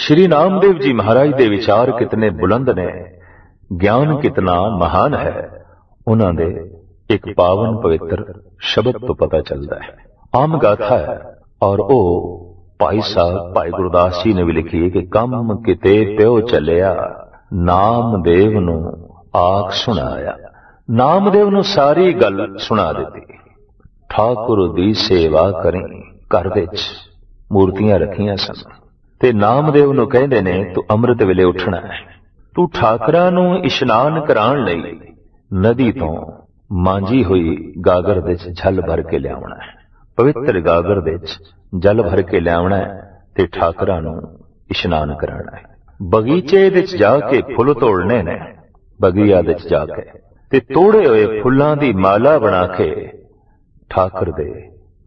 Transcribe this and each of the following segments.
श्री नामदेव जी महाराज दे विचार कितने बुलंद ने, ज्ञान कितना महान है, उन्हां दे एक पावन पवित्र शब्द तो पता चलता है। आम गाथा है और ओ भाई साहब भाई गुरदास जी ने भी लिखी है कि कम किते प्यो चलिया, नामदेव नू आख सुनाया। नामदेव नू सारी गल सुना दी। ठाकुर दी सेवा करें, घर विच मूर्तियां रखियां सन ते नामदेव नू कहंदे ने तू अमृत वेले उठना है, तू ठाकरां नू इशनान कराण लई नदी तो मांजी हुई गागर दे जल भर के लियावना है। पवित्र गागर दे जल भर के लियावना है ते ठाकरां नू इशनान कराना है। बगीचे दे जाके फुल तोड़ने ने, बगिया दे जाके ते तोड़े हुए फुल्लां दी माला बना के ठाकर दे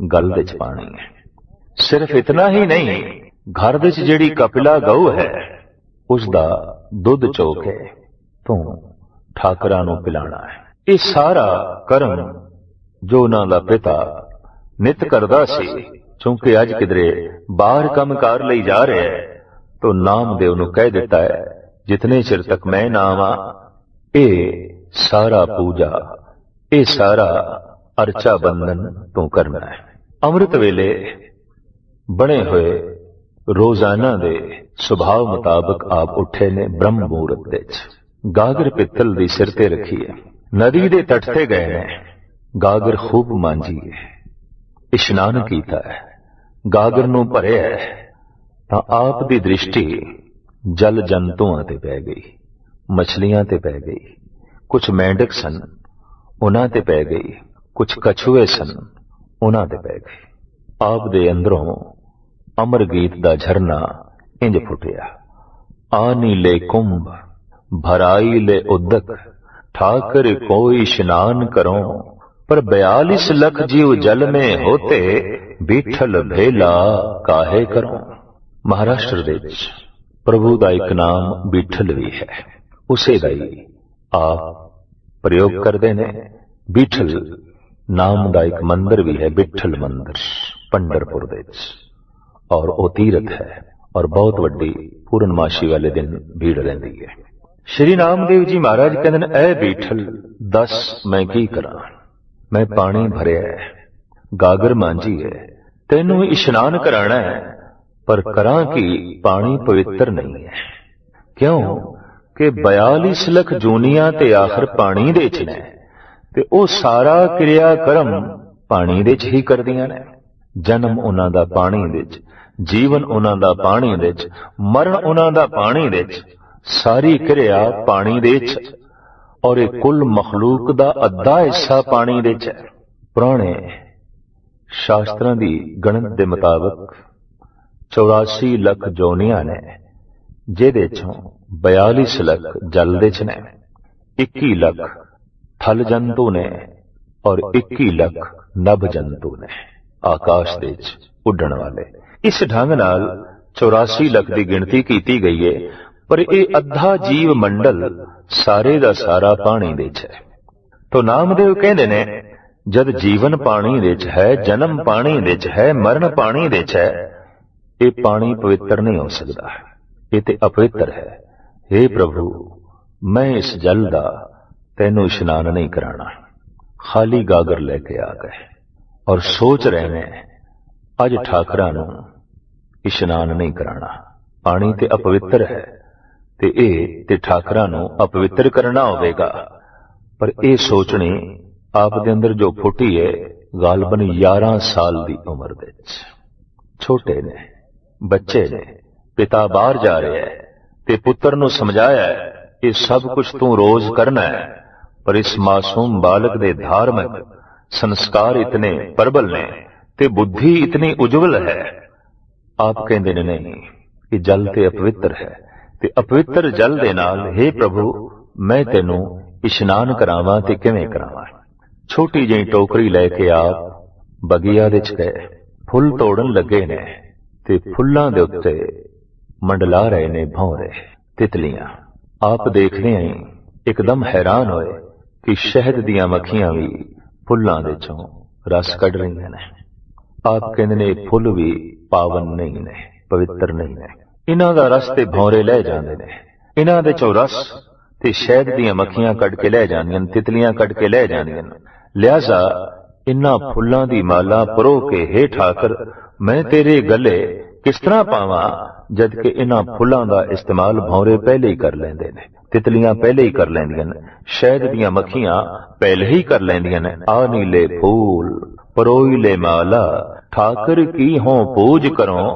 गल दे पानी है। सिर्फ इतना ही नहीं, घर दे जिहड़ी कपिला गऊ है उसदा दुध चो के तू ठाकरां नू पिलाना है। ये सारा कर्म जो उन्हां दा पिता नित करदा सी, क्योंकि अज किधरे बाहर काम कार लई जा रहे है तो नामदेव नू कह दिता है जितने चिर तक मैं ना आवां ए सारा पूजा, ए सारा अर्चा बंधन तू करना है। अमृत वेले बने हुए रोजाना दे सुभाव मुताबिक आप उठे ने ब्रह्म मुहूर्त दे गागर पित्तल दी सिर ते रखी है, नदी दे तट ते गए ने, गागर खूब मांजी है, इशनान कीता है, गागर नू भरे है तां आप दी दृष्टि जल जंतुआं ते पै गई, मछलियां ते पै गई, कुछ मेंढक सन उन्हां ते पै गई, कुछ कछुए सन उन्हां ते पै गई। आप दे अंदरों अमर गीत दा झरना इंज फुटिया। आनी ले कुंभ भराई ले उदक, ठाकर कोई स्नान करो, पर 42 लख जीव जल में होते, बीठल भेला काहे करो। महाराष्ट्र दे प्रभु दा एक नाम बीठल भी है, उसे दा ही आप प्रयोग करते ने। बीठल नाम दा एक मंदिर भी है, बिठल मंदिर पंडरपुर दे और वो तीरथ है और बहुत वड्डी पूर्णमाशी वाले दिन भीड़ रहती है। श्री नामदेव जी महाराज कहते हैं ऐ बीठल दस मैं की करा, मैं पानी भरिया है, गागर मांजी है, तेनू इशनान कराना है, पर करा कि पानी पवित्र नहीं है। क्यों कि 42 लख जूनियां ते आखिर पानी दे च ने ते ओ सारा क्रिया कर्म पानी दे च ही करदियां ने। जन्म उन्हां दा पानी दे च, जीवन उन्हां दा पानी दे च, मरण उन्हां दा पानी दे च, सारी क्रिया पानी दे च और एक कुल मखलूक दा अद्धा हिस्सा पानी दे च। पुराने शास्त्रां दी गणत दे मुताबिक 84 लख जोनियां ने, जिहदे चों 42 लख जल दे च ने, 21 लख थल जंतु ने और 21 लख नभ जंतु ने, आकाश दे च उड्डण वाले। इस ढंग नाल 84 लख की गिनती की गई है, पर यह अद्धा जीव मंडल सारे दा सारा पानी दे च है। तो नामदेव कहंदे ने जद जीवन पानी दे च है, जन्म पानी दे च है, मरण पानी दे च है, ये पानी पवित्र नहीं हो सकता, ये ते अपवित्र है। हे प्रभु मैं इस जल दा तैनू स्नान नहीं कराना। खाली गागर लेके आ गए और सोच रहे ने अज ठाकरां नू इशनान नहीं कराना, पानी ते अपवित्र है ते ए ते ठाकरां नू अपवित्र करना होवेगा। पर ए सोचनी आप दे अंदर जो फुटी है गालबन 11 साल दी उम्र दे छोटे ने, बच्चे ने, पिता बाहर जा रहे है ते पुत्र नू समझाया है ये सब कुछ तू रोज करना है, पर इस मासूम बालक दे धार्मिक संस्कार इतने प्रबल ने ते बुद्धि इतनी उज्जवल है। आप कहंदे ने नहीं कि जल ते अपवित्र है ते अपवित्र जल दे नाल हे प्रभु मैं तेनू इशनान करावां ते किवें करावां। छोटी जी टोकरी लैके आप बगिया दे च गए, फुल तोड़न लगे ने ते फुल्लां दे उत्ते मंडला रहे ने भौरे तितलियां। आप देखदे ही एकदम हैरान होए कि शहद दियां मक्खियां भी फुल्लां दे चों रस कढ रही ने। आप कहंदे ने फुल भी पावन नहीं ने, पवित्र नहीं ने, इन्हां दा रस ते भौरे लै जांदे ने, इन्हां दे चों रस ते शहद दीआं मक्खियां कढ के लै जांदियां ने, तितलियां कढ के लै जांदियां ने। लिहाजा इन्हां फुल्लां दी माला परो के हेठ आकर मैं तेरे गले किस तरह पावां, जबकि इन्हां फुल्लां दा इस्तेमाल भौरे पहले ही कर लैंदे ने, तितलियां पहले ही कर लैंदियां ने, शहद दीआं मक्खियां पहले ही कर लैंदियां ने। आ नीले फूल परोई ले माला, ठाकर की हों पूज करों,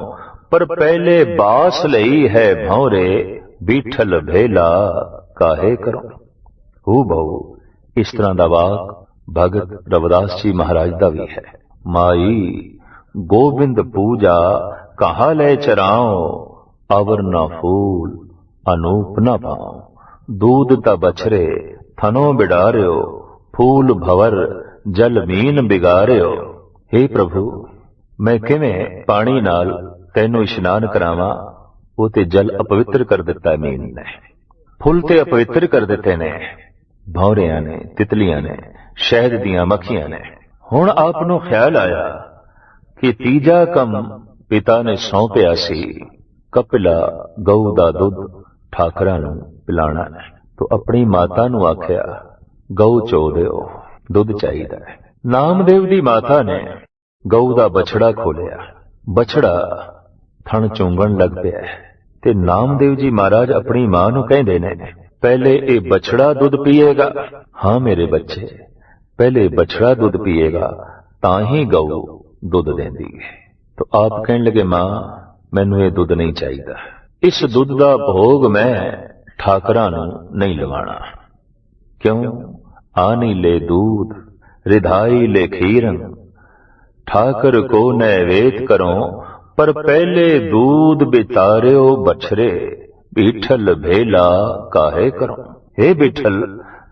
पर पहले बास लई है भौरे, बीठल भेला काहे करों। हू बहु इस तरह दा वाक भगत रविदास जी महाराज दा भी है। माई गोबिंद पूजा कहा ले चराओ, अवर न फूल अनूप न पाओ, दूध ता बछरे थनो बिडारियो, फूल भवर जल मीन बिगारियो। हे प्रभु, मैं किवें पानी नाल तैनू इशनान करावां, वो ते जल अपवित्र कर दिता मीन ने, फुल ते अपवित्र कर दिते ने, भौरियां ने, तितलियां ने, शहद दीआं मक्खियां ने। हुण आप नूं ख्याल आया कि तीजा कम पिता ने सौंपिया सी, कपिला गऊ दा दुध ठाकरां नूं पिलाणा है। तो अपनी माता नूं आख्या गऊ चो दिओ, दुध चाहीदा है। नामदेव दी माता ने गऊ दा बछड़ा खोलिया, बछड़ा थण चूंगण लग पिया ते नामदेव जी महाराज अपनी मां नूं कहंदे ने, पहले ये बछड़ा दुध पिएगा। हां मेरे बच्चे, पहले बछड़ा दुध पिएगा तां ही गऊ दुध देंदी है। तो आप कहने लगे, मां मैनू ये दुध नहीं चाहिए, इस दुध का भोग मैं ठाकरां नूं नहीं लवाणा। क्यों? आनी ले दूध रिधाई ले खीरन, ठाकर को नैवेद करो, पर पहले दूध बितारियो बछरे, बीठल भेला काहे करो। हे बिठल,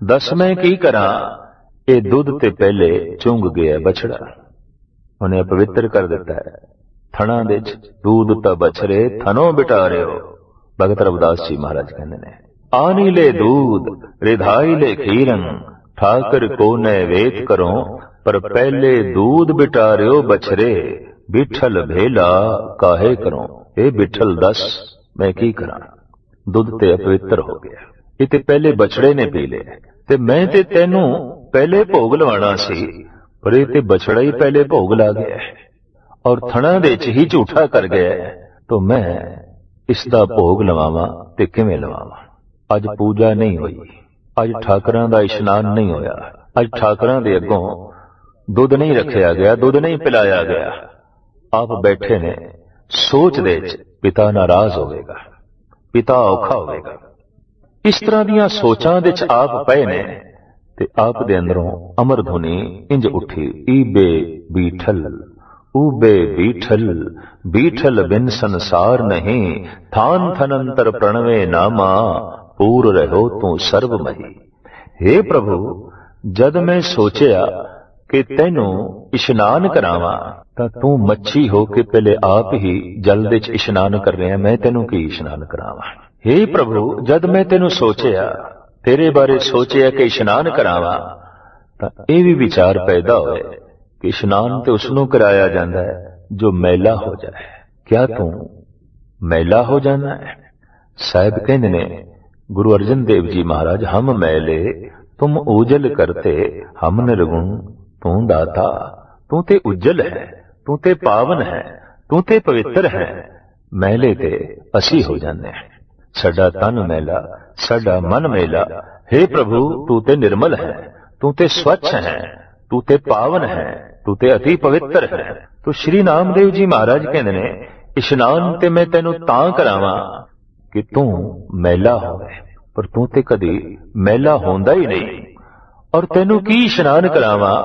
दस मैं की करा, ये दुध ते पहले चुंग गया बछड़ा, उन्हें अपवित्र कर दिता है। थणा दे दूध ता बछरे थनो बिटारियो। भगत रविदास जी महाराज कहते ने, आनी ले दूध रिधाई ले खीरन, ठाकर को नैवेद करो, पर पहले दूध बिटारियो बछरे, बिठल भेला काहे करो। हे बिठल, दस मैं की करा, दुध ते अपवित्र हो गया, इते पहले बछड़े ने पी ले, ते मैं ते तेनू पहले भोग लवाना सी, पर ये ते बछड़ा ही पहले भोग ला गया है और थणा दे च ही झूठा कर गया है। तो मैं इसका भोग लवावां ते किवें लवावां। अज पूजा नहीं हुई, अज ठाकरां दा इशनान नहीं होया, अज ठाकरां दे अगों दुध नहीं रखिया गया, दुध नहीं पिलाया गया। आप बैठे ने सोच दे च पिता नाराज होवेगा, पिता औखा होवेगा। इस तरह दीआं सोचां दे च आप पए ने ते आप दे अंदरों अमर धुनी इंज उठी, ईबे बीठल ऊबे बीठल, बीठल बिन संसार नहीं, थान थनंतर प्रणवे नामा, पूर रहो तू सर्वमही। हे प्रभु, जद मैं सोचिया कि तैनू इशनान करावां, तां तू मच्छी हो के पहले आप ही जल दे च इशनान कर रहे हैं, मैं तैनू की इशनान करावां। हे प्रभु, जद मैं तैनू सोचिया, तेरे बारे सोचिया कि इशनान करावां, तां ये भी विचार पैदा होए कि इशनान ते उसनू कराया जांदा है जो मैला हो जाए। क्या तू मैला हो जाना है? साहिब कहंदे ने, गुरु अर्जन देव जी महाराज, हम मैले तुम उजल करते, हम निर्गुण तू दाता। तू ते उज्जल है, तू ते पावन है, तू ते पवित्र है, मैले ते असी हो जाने हैं। साडा तन मैला, साडा मन मैला। हे प्रभु, तू ते निर्मल है, तू ते स्वच्छ है, तू ते पावन है, तू ते अति पवित्र है। तो श्री नामदेव जी महाराज कहते ने, इशनान ते मैं तेनू तां करावां कि तू मैला होवे, पर तू ते कदी मैला होंदा ही नहीं। और तेनू की इशनान करावां,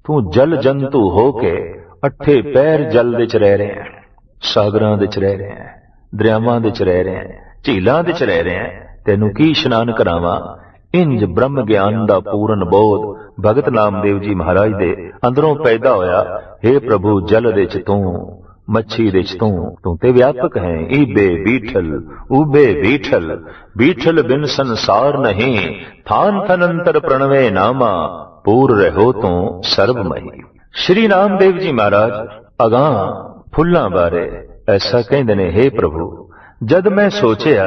तू जल जंतु होके अठे पैर जल दे च रह रहे हैं, सागरां दे च रह रहे हैं, दरियावां दे च रह रहे हैं, झीलां दे च रह रहे हैं। तेनू की इशनान करावां। इंज ब्रह्म ज्ञान दा पूर्ण बोध भगत नामदेव जी महाराज दे अंदरों पैदा होया। हे प्रभु, जल दे च तू, मच्छी दे च तू ते व्यापक है। ईबे बीठल उबे बीठल, बीठल बिन संसार नहीं, थान थनंतर प्रणवे नामा, पूर रहो तू सर्वमही। श्री नामदेव जी महाराज अगां फुल्लां बारे ऐसा कहंदे ने, हे प्रभु, जद मैं सोचिया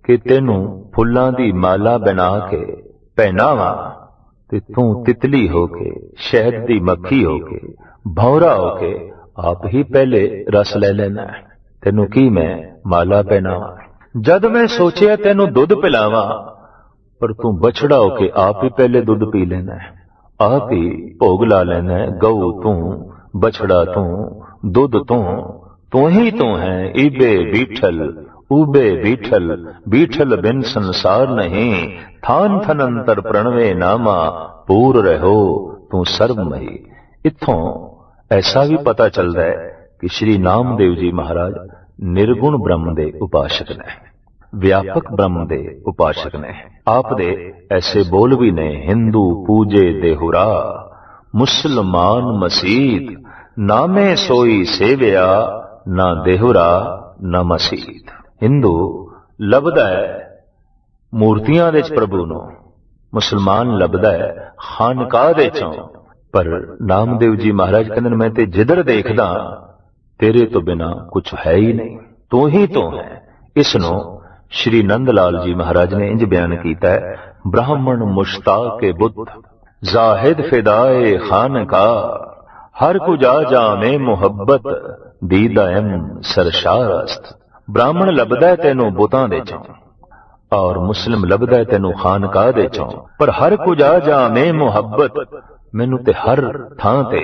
कि तेनू फुल्लां दी माला बना के पहनावा ते तू तितली होके शहद दी मक्खी होके भौरा होके आप ही पहले रस ले लेना। तेनू की मैं माला पहनावा। जद मैं सोचिया तेनू दुध पिलावा पर तू बछड़ा होके आप ही पहले दुध पी लेना है। आप ही भोग ला लेना है। गऊ तू, बछड़ा तू, दुध तू ही तू है। ईबे बीठल ऊबे बीठल, बीठल बिन संसार नहीं। थान थनंतर प्रणवे नामा, पूर रहो तू सर्वमयी। इत्थों ऐसा भी पता चलता है कि श्री नामदेव जी महाराज निर्गुण ब्रह्म दे उपासक ने, व्यापक ब्रह्म दे उपासक ने। आप दे ऐसे बोल भी ने, हिंदू पूजे देहुरा, मुसलमान मसीत, नामे सोई सेविया, ना देहुरा ना मसीत। हिंदू लभदा है मूर्तियां दे प्रभु नो, मुसलमान लभदा है खानकाह दे चों। पर नामदेव जी महाराज कहंदे मैं ते जिधर देखदा तेरे तो बिना कुछ है ही नहीं, तू ही तो है। इसनो श्री नंदलाल जी महाराज ने इंज बयान कीता है, ब्राह्मण मुश्ताक बुद्ध, जाहिद फिदाए खानकाह, हर कुजा जामे मुहब्बत, दीदा एम सरशारस्त। ब्राह्मण लभदा है तेनू बुतां दे चों और मुस्लिम लभदा है तेनू खानकाह दे चों, पर हर कुजा जामे मुहब्बत, मैनू ते हर थां ते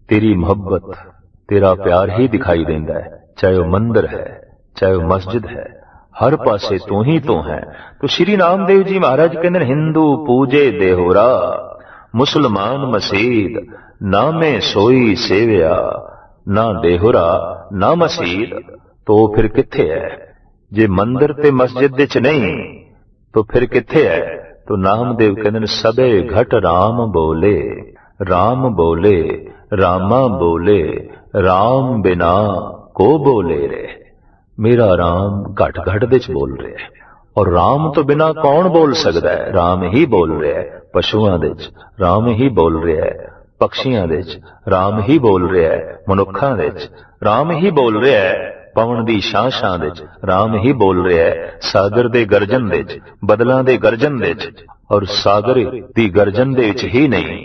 तेरी मोहब्बत तेरा प्यार ही दिखाई देंदा है। चाहे वह मंदिर है चाहे वह मस्जिद है, हर पासे तू ही तो है। तो श्री नामदेव जी महाराज कहते हिंदू पूजे देहोरा, मुसलमान मसीद, नामे सोई सेविया, ना देहोरा ना मसीद। तो फिर किथे है? जे मंदिर ते मस्जिद दे च नहीं तो फिर किथे है? तो नामदेव कहते सबे घट राम बोले, राम बोले, रामा बोले, राम बिना को बोले रे। मेरा राम घट घट दे च बोल रहा है और राम तो बिना कौन बोल सकता है? राम ही बोल रहा है। पशुआं दे च राम ही बोल रहा है, पक्षियां दे च राम ही बोल रहा है, मनुखां दे च राम ही बोल रहा है, पवन दी शां शां दे च राम ही बोल रहा है, सागर दे गर्जन दे च, बदलां दे गर्जन दे च और सागर दी गर्जन दे च ही नहीं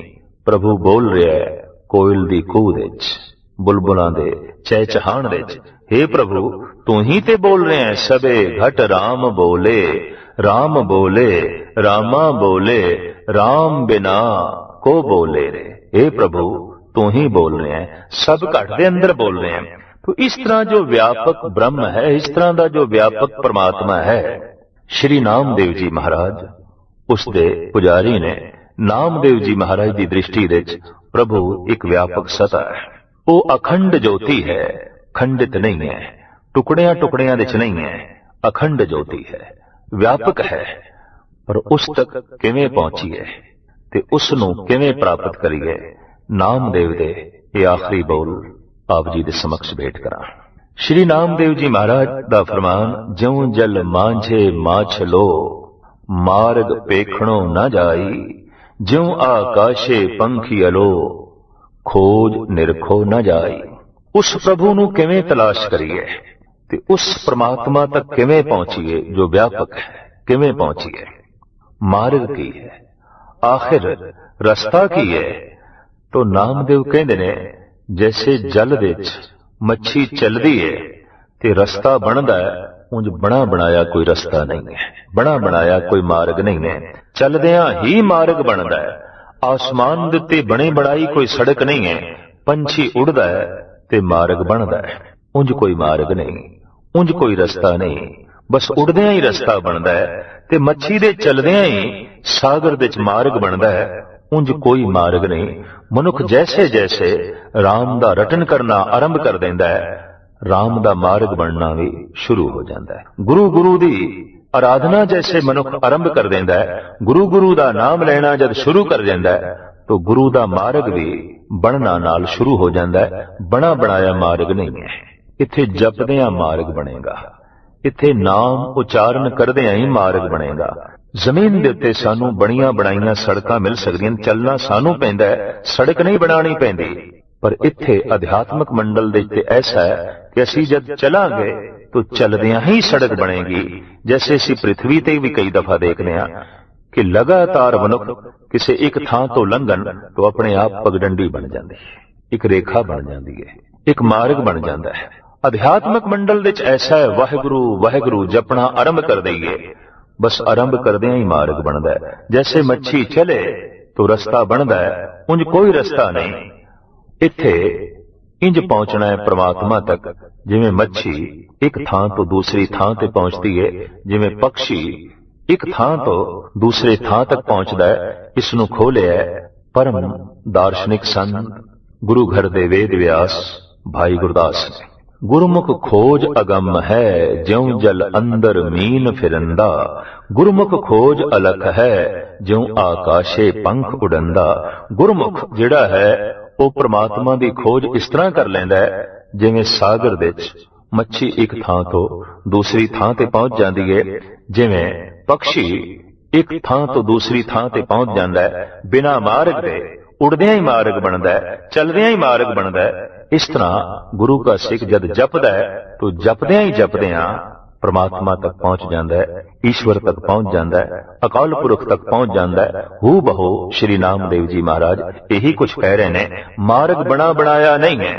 प्रभु बोल रहा है, कोयल दी कूह दे च, बुलबुलां दे चहचहाण दे च। हे प्रभु तू ही ते बोल रहे हैं, सबे घट राम बोले, राम बोले, रामा बोले, राम बिना को बोले रे। हे प्रभु तू ही बोल रहे हैं, सब घट दे अंदर बोल रहे हैं। तो इस तरह जो व्यापक ब्रह्म है, इस तरह का जो व्यापक परमात्मा है, श्री नामदेव जी महाराज उसके पुजारी ने नामदेव जी महाराज की दृष्टि दे प्रभु एक व्यापक सत्ता है। वो अखंड ज्योति है, खंडित नहीं है, टुकड़ियां टुकड़ियां दे नहीं है, अखंड ज्योति है, व्यापक है। पर उस तक किवें पहुंचीए ते उसनूं किवें प्राप्त करिए? नामदेव दे ये आखिरी बोल आप जी दे समक्ष भेंट करा। श्री नामदेव जी महाराज दा फरमान, ज्यों जल मांझे माछलो, मार्ग पेखणो न जाई, ज्यों आकाशे पंखी अलो, खोज निरखो न जाई। उस प्रभु नूं किवें तलाश करिए ते उस परमात्मा तक किवें पहुंचीए जो व्यापक है? किवें पहुंचीए? मार्ग की है, आखिर रस्ता की है? तो नामदेव कहंदे ने जैसे जल विच मच्छी चलदी है ते रस्ता बनदा है, उंज बना बनाया कोई रस्ता नहीं है, बना बनाया कोई मार्ग नहीं है, चलदियां ही मार्ग बनदा है। आसमान दे उत्ते बने बनाई कोई सड़क नहीं है, पंछी उड़दा है ते मार्ग बनदा है, उंज कोई मार्ग नहीं, उंज कोई रस्ता नहीं, बस उड़दियां ही रस्ता बनदा है ते मच्छी दे चलदियां ही सागर दे च मार्ग बनदा है, उंज कोई मार्ग नहीं। मनुख जैसे जैसे राम दा रटन करना आरंभ कर देंदा है, राम दा मार्ग बनना भी शुरू हो जाता है। गुरु गुरु दी आराधना जैसे मनुख आरंभ कर देंदा है, गुरु गुरु दा नाम लेना जब शुरू कर देंदा है तो गुरु दा मार्ग भी बनना नाल शुरू हो जाता है। बना बनाया मार्ग नहीं है, इत्थे जपदियां मार्ग बनेगा, इत्थे नाम उच्चारण करदियां ही मार्ग बनेगा। जमीन दे उत्ते सानू बणियां बनाईयां सड़कां मिल सकदियां, चलना सानू पैंदा है, सड़क नहीं बनानी पैंदी। पर इत्थे अध्यात्मक मंडल दे उत्ते ऐसा है कि असीं जद चलांगे तो चलदियां ही सड़क बनेगी। जैसे असीं पृथ्वी ते भी कई दफा देखने कि लगातार मनुख किसी एक थां तो लंघन तो अपने आप पगडंडी बन जाती है, एक रेखा बन जाती है, एक मार्ग बन जाता है। अध्यात्मक मंडल विच ऐसा है, वाहिगुरु वाहिगुरु जपना आरंभ कर दईए, बस आरंभ करदियां ही मार्ग बनता है। जैसे मच्छी चले तो रस्ता बनता है, उंज कोई रस्ता नहीं। इत्थे इंज पहुंचना है परमात्मा तक जिवें मच्छी एक थां तो दूसरी थां ते पहुंचती है, जिवें पक्षी एक थां तो दूसरे थां तक पहुंचता है। इसनूं खोलिया परम दार्शनिक संत गुरु घर दे वेद व्यास भाई गुरदास ने। गुरमुख खोज अगम है ज्यों जल अंदर मीन फिरंदा, गुरमुख खोज अलख है ज्यों आकाशे पंख उड़ंदा। गुरमुख जिहड़ा है वो परमात्मा दी खोज इस तरह कर लैंदा है जिवें सागर दे विच मच्छी एक थां तो दूसरी थां ते पहुंच जाती है, जिवें पक्षी एक थां तो दूसरी थां ते पहुंच जाता है। बिना मार्ग दे उड़दियां ही मार्ग बनता है, चलदियां ही मार्ग बनता है। इस तरह गुरु का सिख जद जपदा है तो जपदियां ही जपदियां परमात्मा तक पहुंच जाता है, ईश्वर तक पहुंच जाता है, अकाल पुरख तक पहुंच जाता है। हू बहो श्री नामदेव जी महाराज यही कुछ कह रहे ने, मार्ग बना बनाया नहीं है।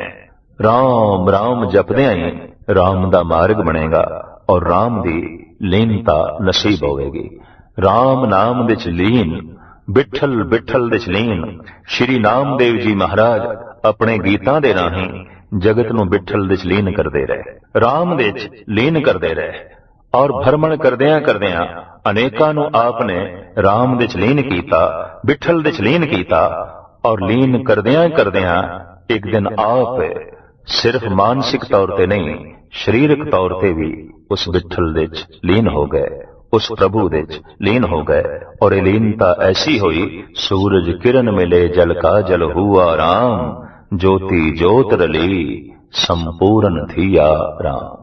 राम राम जपदियां ही राम दा मार्ग बनेगा और राम दी लीनता नसीब होवेगी। राम नाम विच लीन, बिठल बिठल विच लीन। श्री नामदेव जी महाराज अपने गीतां दे राहीं जगत नूं बिठल विच लीन करदे रहे, राम विच लीन करदे रहे और भ्रमण करदियां करदियां अनेकां नूं आपने राम विच लीन कीता, बिठल विच लीन कीता और लीन करदियां करदियां एक दिन आप सिर्फ मानसिक तौर ते नहीं शरीरक तौर ते भी उस बिठल विच लीन हो गए, उस प्रभु विच लीन हो गए। और ये लीनता ऐसी हुई, सूरज किरण मिले जल का जल हुआ राम, ज्योति ज्योत रली संपूर्ण थिया राम।